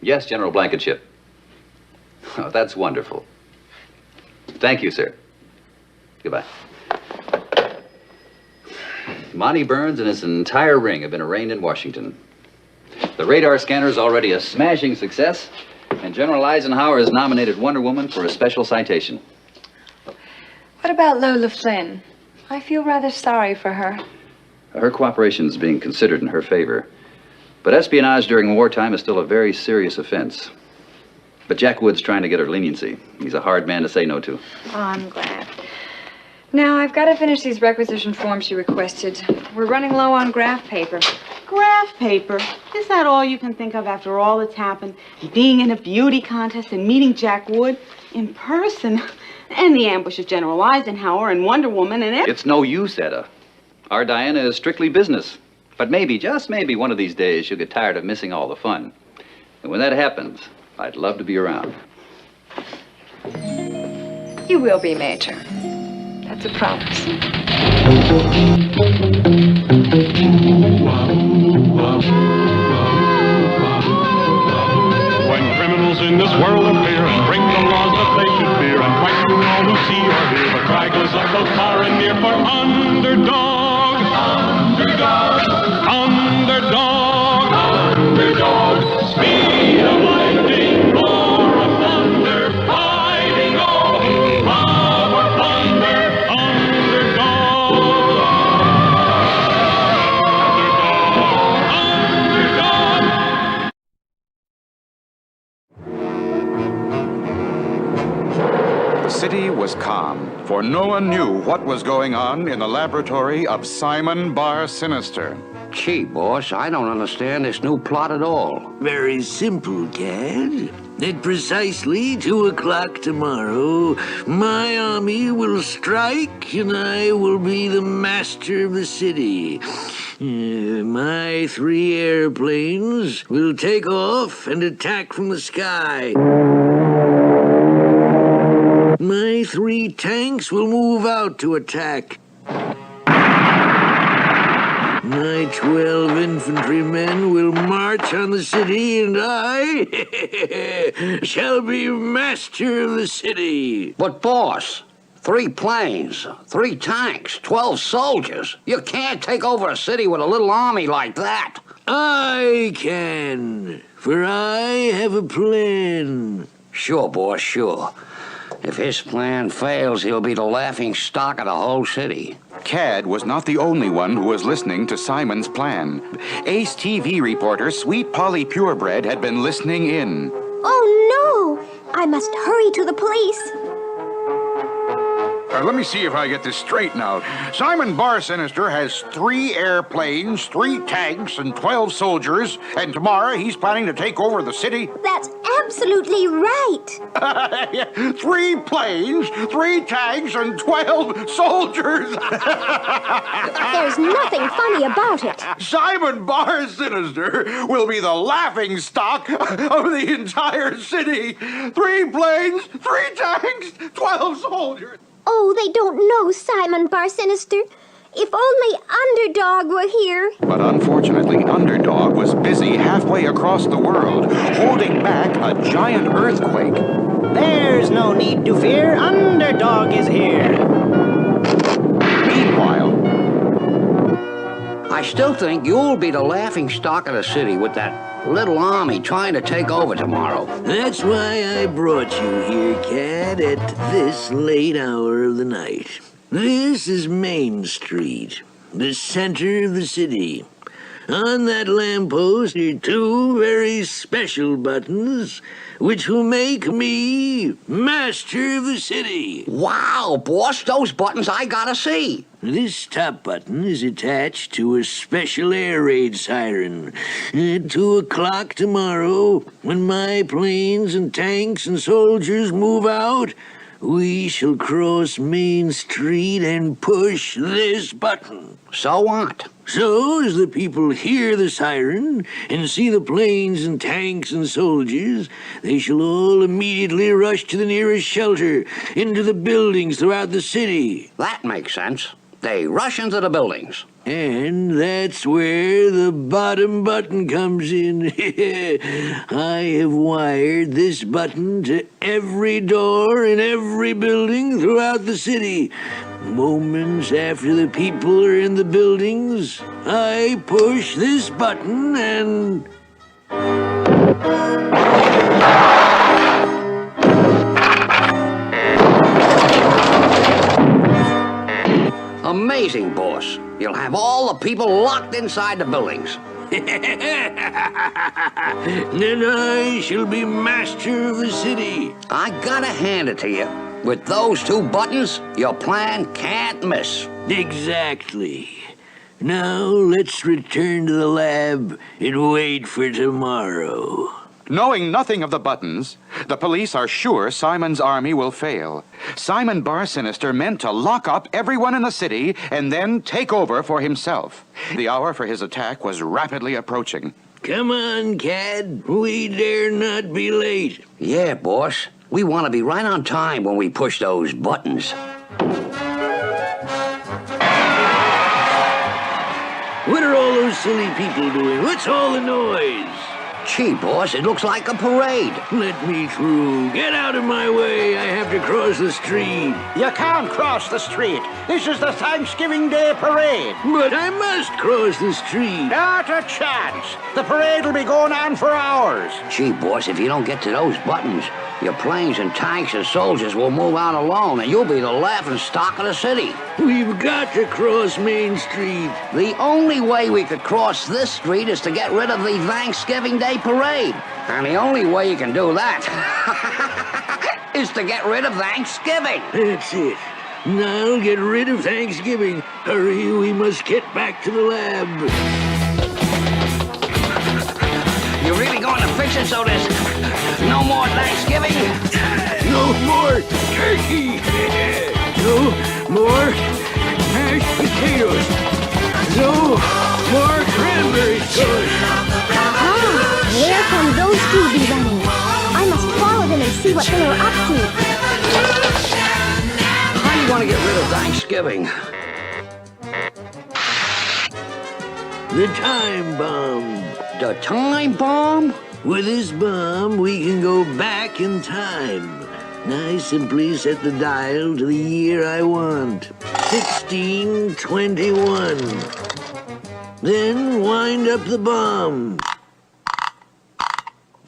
Yes, General Blankenship. Oh, that's wonderful. Thank you, sir. Goodbye. Monty Burns and his entire ring have been arraigned in Washington. The radar scanner is already a smashing success, and General Eisenhower has nominated Wonder Woman for a special citation. What about Lola Flynn? I feel rather sorry for her. Her cooperation is being considered in her favor. But espionage during wartime is still a very serious offense. But Jack Wood's trying to get her leniency. He's a hard man to say no to. Oh, I'm glad. Now, I've got to finish these requisition forms she requested. We're running low on graph paper. Graph paper? Is that all you can think of after all that's happened? Being in a beauty contest and meeting Jack Wood in person? And the ambush of General Eisenhower and Wonder Woman and everything. It's no use, Etta. Our Diana is strictly business. But maybe, just maybe, one of these days she'll get tired of missing all the fun. And when that happens, I'd love to be around. You will be, Major. That's a promise. When criminals in this world appear and bring the laws that they should fear and fight through all who see or hear, the cry goes up both far and near for Underdog. Underdog. Underdog. Underdog. Speed of lightning, roar of thunder, fighting all who love or plunder. Underdog. Underdog. The city was calm, for no one knew what was going on in the laboratory of Simon Bar Sinister. Gee, boss, I don't understand this new plot at all. Very simple, Cad. At precisely 2 o'clock tomorrow, my army will strike and I will be the master of the city. My 3 airplanes will take off and attack from the sky. My 3 tanks will move out to attack. My 12 infantrymen will march on the city, and I shall be master of the city. But, boss, 3 planes, 3 tanks, 12 soldiers. You can't take over a city with a little army like that. I can, for I have a plan. Sure, boss, sure. If his plan fails, he'll be the laughing stock of the whole city. Cad was not the only one who was listening to Simon's plan. Ace TV reporter Sweet Polly Purebred had been listening in. Oh, no! I must hurry to the police. Let me see if I get this straight now. Simon Bar Sinister has 3 airplanes, 3 tanks, and 12 soldiers, and tomorrow he's planning to take over the city. That's absolutely right. 3 planes, 3 tanks, and 12 soldiers. There's nothing funny about it. Simon Bar Sinister will be the laughing stock of the entire city. 3 planes, 3 tanks, 12 soldiers. Oh, they don't know Simon Bar Sinister. If only Underdog were here. But unfortunately, Underdog was busy halfway across the world, holding back a giant earthquake. There's no need to fear. Underdog is here. Meanwhile, I still think you'll be the laughing stock of the city with that little army trying to take over tomorrow. That's why I brought you here, Cad, at this late hour of the night. This is Main Street, the center of the city. On that lamppost are 2 very special buttons, which will make me master of the city. Wow, boss, those buttons I gotta see. This top button is attached to a special air raid siren. At 2 o'clock tomorrow, when my planes and tanks and soldiers move out, we shall cross Main Street and push this button. So what? So, as the people hear the siren and see the planes and tanks and soldiers, they shall all immediately rush to the nearest shelter, into the buildings throughout the city. That makes sense. They rush into the buildings. And that's where the bottom button comes in. I have wired this button to every door in every building throughout the city. Moments after the people are in the buildings, I push this button and... Amazing, boss. You'll have all the people locked inside the buildings. Then I shall be master of the city. I gotta hand it to you. With those two buttons, your plan can't miss. Exactly. Now let's return to the lab and wait for tomorrow. Knowing nothing of the buttons, the police are sure Simon's army will fail. Simon Bar Sinister meant to lock up everyone in the city and then take over for himself. The hour for his attack was rapidly approaching. Come on, Cad. We dare not be late. Yeah, boss. We want to be right on time when we push those buttons. What are all those silly people doing? What's all the noise? Gee, boss, it looks like a parade. Let me through. Get out of my way. I have to cross the street. You can't cross the street. This is the Thanksgiving Day parade. But I must cross the street. Not a chance. The parade will be going on for hours. Gee, boss, if you don't get to those buttons, your planes and tanks and soldiers will move out alone, and you'll be the laughing stock of the city. We've got to cross Main Street. The only way we could cross this street is to get rid of the Thanksgiving Day parade. And the only way you can do that is to get rid of Thanksgiving. That's it. Now get rid of Thanksgiving. Hurry, we must get back to the lab. You're really going to fix it so there's no more Thanksgiving? No more turkey. No more mashed potatoes. No more cranberry sauce. Where can those two be running? I must follow them and see what they are up to. How do you want to get rid of Thanksgiving? The time bomb. The time bomb? With this bomb, we can go back in time. I simply set the dial to the year I want. 1621. Then wind up the bomb.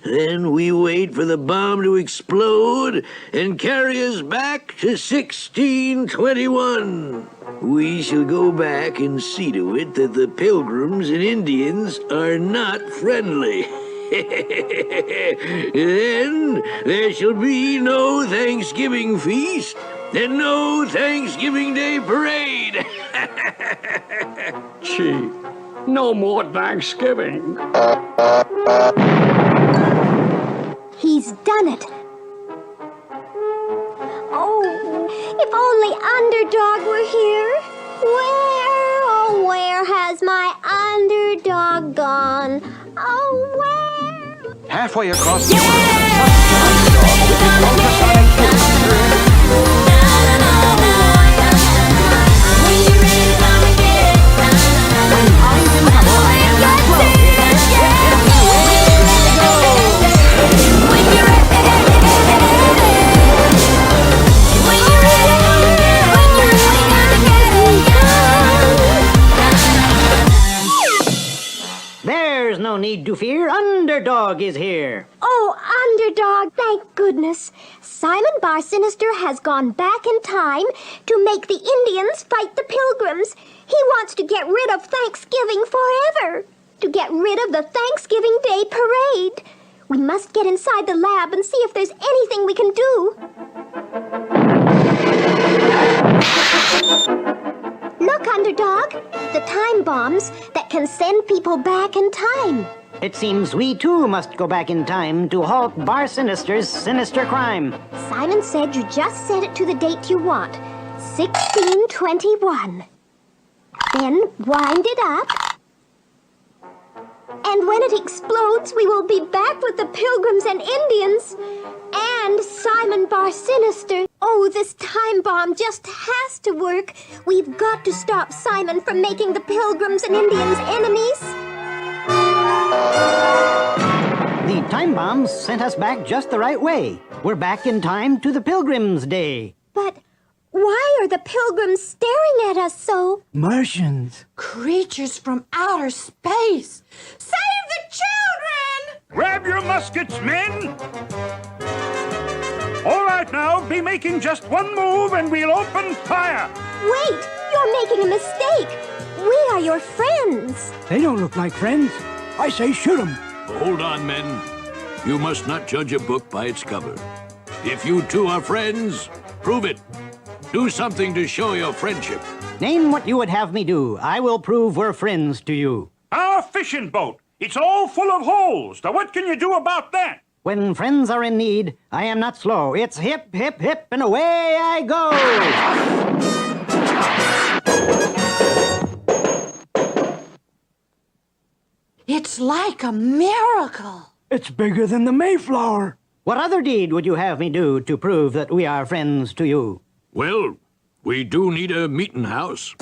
Then we wait for the bomb to explode and carry us back to 1621. We shall go back and see to it that the Pilgrims and Indians are not friendly. Then there shall be no Thanksgiving feast and no Thanksgiving Day parade. Gee, no more Thanksgiving. He's done it. Oh, if only Underdog were here. Where, oh, where has my Underdog gone? Oh, where? Halfway across the There's no need to fear. Underdog is here. Oh, Underdog, thank goodness. Simon Bar Sinister has gone back in time to make the Indians fight the Pilgrims. He wants to get rid of Thanksgiving forever. To get rid of the Thanksgiving Day parade. We must get inside the lab and see if there's anything we can do. Look, Underdog, the time bombs that can send people back in time. It seems we too must go back in time to halt Bar Sinister's sinister crime. Simon said you just set it to the date you want, 1621. Then wind it up. And when it explodes, we will be back with the Pilgrims and Indians and Simon Bar Sinister. Oh, this time bomb just has to work. We've got to stop Simon from making the Pilgrims and Indians enemies. The time bombs sent us back just the right way. We're back in time to the Pilgrims' Day. But why are the Pilgrims staring at us so? Martians. Creatures from outer space. Save the children! Grab your muskets, men! All right now, be making just one move and we'll open fire! Wait, you're making a mistake. We are your friends. They don't look like friends. I say shoot them. Hold on, men. You must not judge a book by its cover. If you two are friends, prove it. Do something to show your friendship. Name what you would have me do. I will prove we're friends to you. Our fishing boat. It's all full of holes. Now what can you do about that? When friends are in need, I am not slow. It's hip, hip, hip, and away I go. It's like a miracle. It's bigger than the Mayflower. What other deed would you have me do to prove that we are friends to you? Well, we do need a meeting house.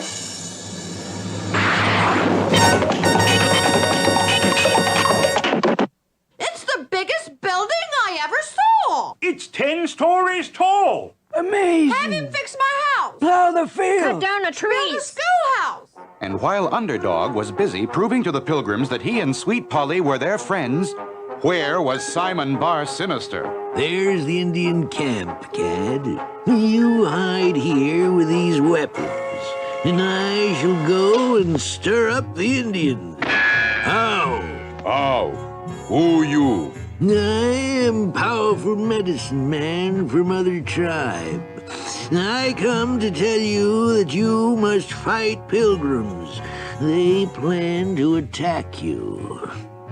It's the biggest building I ever saw. It's 10 stories tall. Amazing. Have him fix my house. Plow the field. Cut down the Build a trees. schoolhouse. And while Underdog was busy proving to the Pilgrims that he and Sweet Polly were their friends, where was Simon Bar Sinister? There's the Indian camp, Cad. You hide here with these weapons, and I shall go and stir up the Indians. How? How? Who you? I am powerful medicine man from other tribe. I come to tell you that you must fight Pilgrims. They plan to attack you.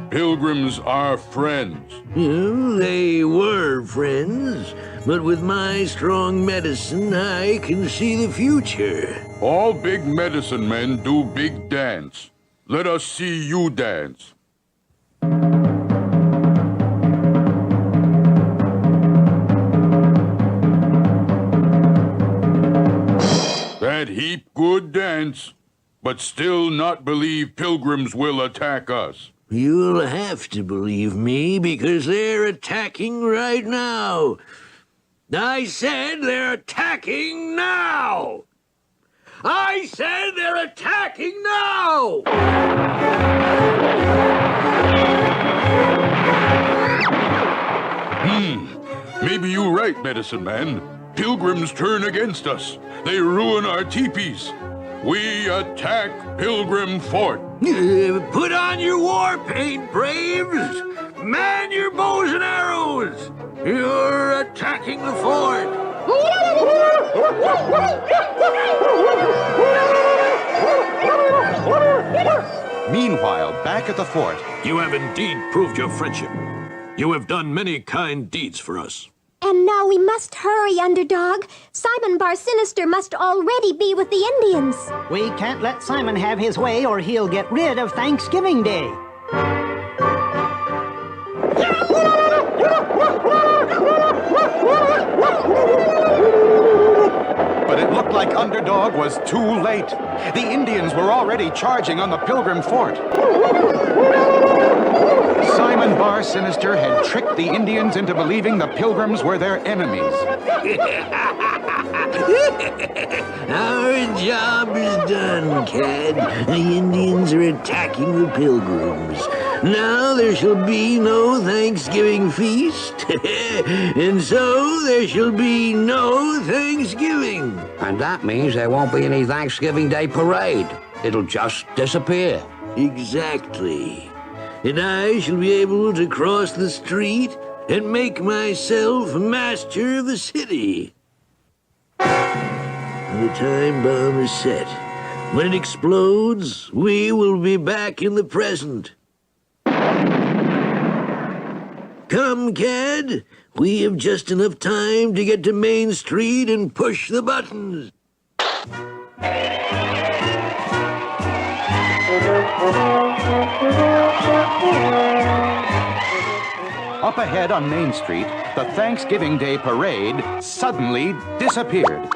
Pilgrims are friends. Well, they were friends, but with my strong medicine, I can see the future. All big medicine men do big dance. Let us see you dance. That heap good dance, but still not believe Pilgrims will attack us. You'll have to believe me because they're attacking right now. I said they're attacking now! I said they're attacking now! Maybe you're right, medicine man. Pilgrims turn against us. They ruin our teepees. We attack Pilgrim Fort. Put on your war paint, braves! Man your bows and arrows! You're attacking the fort! Meanwhile, back at the fort, You have indeed proved your friendship. You have done many kind deeds for us. And now we must hurry, Underdog. Simon Bar Sinister must already be with the Indians. We can't let Simon have his way or he'll get rid of Thanksgiving Day. but it looked like Underdog was too late. The Indians were already charging on the Pilgrim Fort. Simon Bar Sinister had tricked the Indians into believing the Pilgrims were their enemies. Our job is done, Cad. The Indians are attacking the Pilgrims. Now there shall be no Thanksgiving feast, and so there shall be no Thanksgiving. And that means there won't be any Thanksgiving Day parade. It'll just disappear. Exactly. And I shall be able to cross the street and make myself master of the city. The time bomb is set. When it explodes, we will be back in the present. Come, Cad. We have just enough time to get to Main Street and push the buttons. Up ahead on Main Street, the Thanksgiving Day parade suddenly disappeared.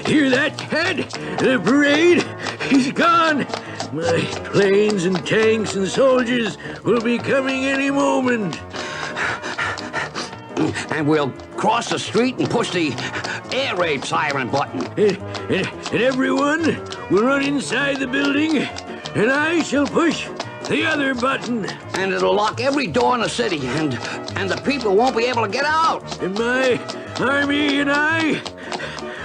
Hear that, Ted? The parade is gone. My planes and tanks and soldiers will be coming any moment. And we'll cross the street and push the air raid siren button. And everyone will run inside the building, and I shall push the other button. And it'll lock every door in the city, and the people won't be able to get out. And my army and I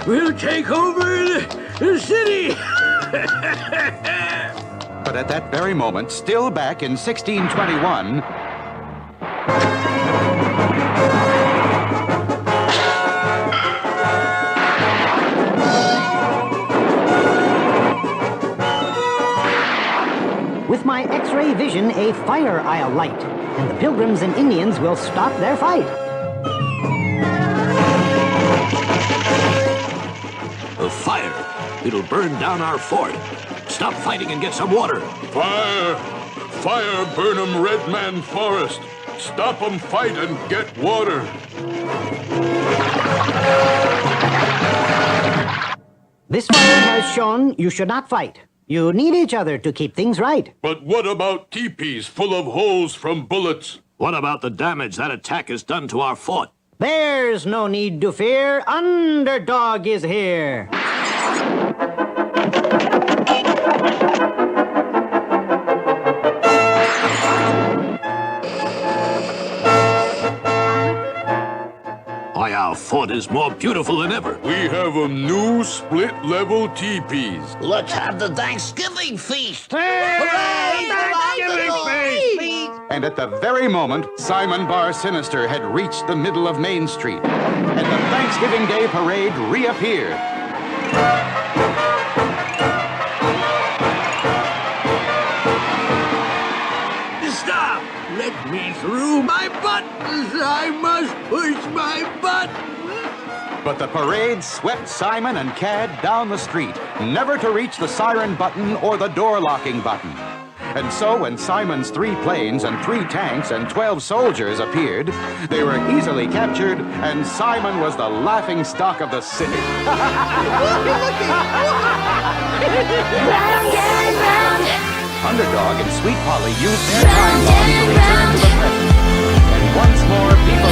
will take over the city. But at that very moment, still back in 1621, with my X-ray vision, a fire I'll light, and the Pilgrims and Indians will stop their fight. A fire. It'll burn down our fort. Stop fighting and get some water. Fire! Fire, Burnham Red Man Forest! Stop 'em fight and get water! This fire has shown you should not fight. You need each other to keep things right. But what about teepees full of holes from bullets? What about the damage that attack has done to our fort? There's no need to fear. Underdog is here. Why, our fort is more beautiful than ever. We have new split-level teepees. Let's have the Thanksgiving feast. Hooray! Thanksgiving feast! and at the very moment Simon Bar Sinister had reached the middle of Main Street, and the Thanksgiving Day parade reappeared. Stop! Let me through. My buttons! I must push my buttons! But the parade swept Simon and Cad down the street, never to reach the siren button or the door-locking button. And so when Simon's 3 planes and 3 tanks and 12 soldiers appeared, they were easily captured, and Simon was the laughing stock of the city. Underdog and Sweet Polly used their time bomb to return to the present. And once more, people